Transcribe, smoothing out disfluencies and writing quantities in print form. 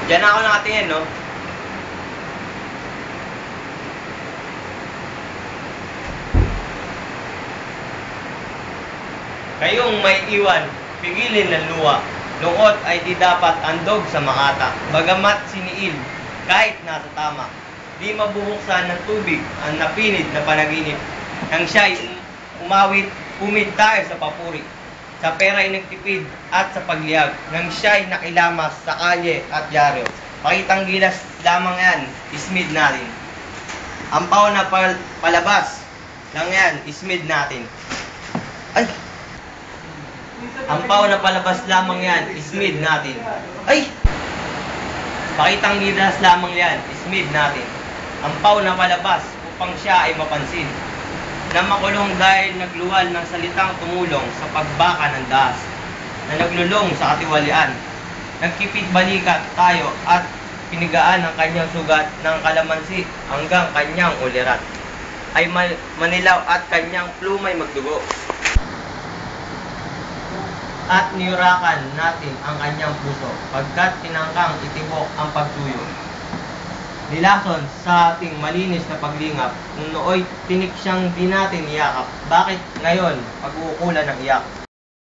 Diyan ako nakatingin, no? Kayong may iwan, pigilin ng luwa. Lungkot ay di dapat andog sa makata. Bagamat siniil, kahit nasa tama. Di mabubuksan ng tubig ang napinid na panaginip. Nang siya'y umawit, umid tayo sa papuri. Sa pera'y nagtipid at sa pagliyag. Nang siya'y nakilamas sa kalye at dyaryo. Pakitang gilas lamang yan, ismid natin. Ampaw na palabas lang yan, ismid natin. Ay! Ampaw na palabas lamang yan, ismid natin. Ay! Pakitang gilas lamang yan, ismid natin. Ampaw na palabas upang siya ay mapansin. Na makulong dahil nagluwal ng salitang tumulong sa pagbaka ng dahas. Na naglulong sa katiwalian. Nagkipit balikat tayo at pinigaan ang kanyang sugat ng kalamansi hanggang kanyang ulirat. Ay manilaw at kanyang plumay magdugo. At niyurakan natin ang kanyang puso, pagkat tinangkang itibok ang pagtuyo. Nilason sa ating malinis na paglingap, kung nooy tinik siyang di natin iyakap, bakit ngayon pag-uukulan ng iyak?